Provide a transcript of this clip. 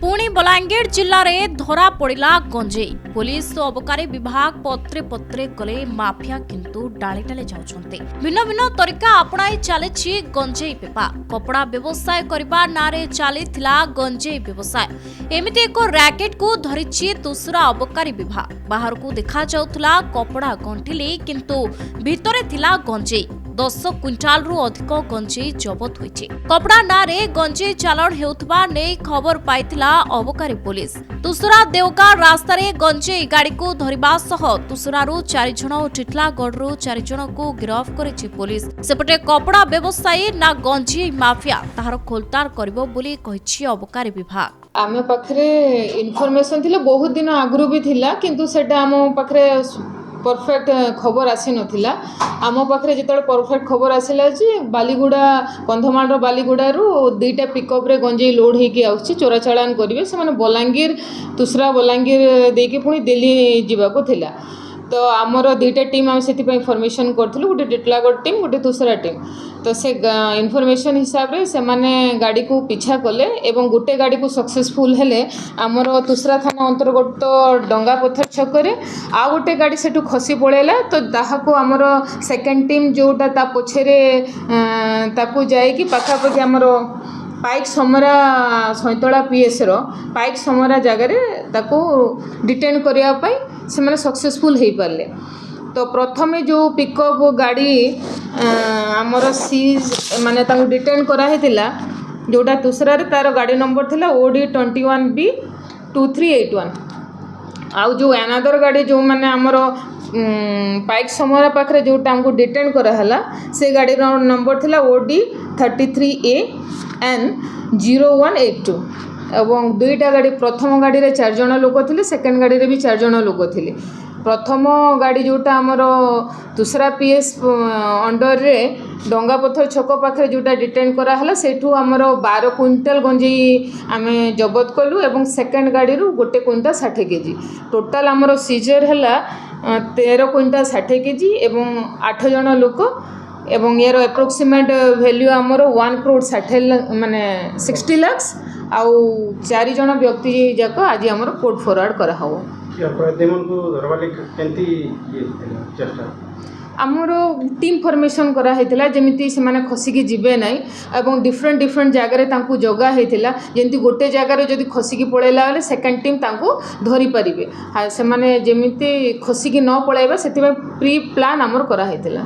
पुणी बलांगीर जिले में धरा पड़ा गंजेई पुलिस और अबकारी विभाग पत्रे पत्रे कले माफिया किंतु डाली डाली जाउछन्ते। भिन्न भिन्न तरीका अपनाई चली गंजेई बेपार कपड़ा व्यवसाय करने नारे चलीथिला गंजेई व्यवसाय एमिति एक रैकेट को धरिछि दूसरा अबकारी विभाग। बाहर को देखा जाउथला कपड़ा गंठिली किंतु भितरे थिला गंजेई 10 क्विंटाल रु अधिक गंजेई जबत होइछि। कपड़ा नारे गंजेई चालाण हेउथबा नै खबर पाइथिला अबकारी पुलिस। तुसरा देवगाँ रास्ता रे गंजेई गाड़ी को धरिबा सह तुसरारू 4 जण और टिटलागढ़ 4 जण को गिरफ्त करिछि पुलिस। सेपटे कपड़ा व्यवसायी ना गंजेई माफिया ताहार खोलतार करिवो बोली कहिछि अबकारी विभाग। आमे पाखरे इनफॉरमेशन थिला बहुत दिन आगरू भी थिला किंतु सेटा आम पाखरे परफेक्ट खबर आसी नथिला। आम पाखरे जितले परफेक्ट खबर आसिला जे बालीगुड़ा कंधमाल बालीगुड़ा रु 2टा पिकअप रे गंजेई लोड हेकी आउछि चोरा चालान करिवे से माने बलांगीर तुसरा बलांगीर देकी पुणी दिल्ली जीवाको थिला। तो आमर 2टा टीम आम सेति पई इनफॉरमेशन करथिलु गोटे टिटलागढ़ टीम गोटे तुसरा टीम। तो से इनफॉरमेशन हिसाब रे से माने गाड़ी को पीछा कले एवं गोटे गाड़ी को सक्सेसफुल हेले आमर तुसरा थाना अंतर्गत डंगा पत्थर छकरे आ गोटे गाड़ी सेठू खसी पळेला। तो ताहाको आमर सेकंड टीम जोटा ता पछरे ताकू जाय कि पाखापाखि आमर पाइक समरा सैतला पीएस रो पाइक समरा जगह ताको डिटेन करिया पई से माने सक्सेसफुल हेई पारले। तो प्रथमे जो पिकअप गाड़ी आमर सीज माने ताको डिटेन करा हेतिला जोटा दूसरा रे तार गाड़ी नंबर थिला OD 21B 2381। आउ जो अनदर गाड़ी जो माने आमर पाइक समरा पाखरे जोटा हमको डिटेन करा हला से गाड़ी नंबर थिला OD 33AN 0182 एवं 2टा गाड़ी प्रथम गाड़ी रे 4 जण लोक थिले सेकंड गाड़ी रे भी 4 जण लोक थिले। प्रथम गाड़ी जोटा आमर दूसरा पीएस अंडर रे डंगा पत्थर छक पाखरे जोटा डिटेन करा हला सेठू आमर 12 क्विंटाल गंजेई आमे जबत कलु एवं सेकंड गाड़ी रु 1 क्विंटाल 60 केजी टोटल आमर सीजर हला 13 क्विंटाल 60 केजी एवं 8 जण लोक एवं यार एप्रोक्सीमेट वैल्यू आमर 1 करोड़ 60 माने 60 लाख आउ 4 जण व्यक्ति जाक आज आमर कोर्ट फॉरवर्ड करा हो। आमर टीम फॉर्मेशन करा हेतिला जेमिति से माने खसिकी जिबे नाही एवं डिफरेंट डिफरेंट जगह रे तांकू जगह हेतिला जेंति गोटे जगह रे जदी खसिकी पळेला वाले सेकंड टीम तांकू धरि परिबे से माने जेमिति खसिकी न पळेबा सेति प्री प्लान आमर करा हेतिला।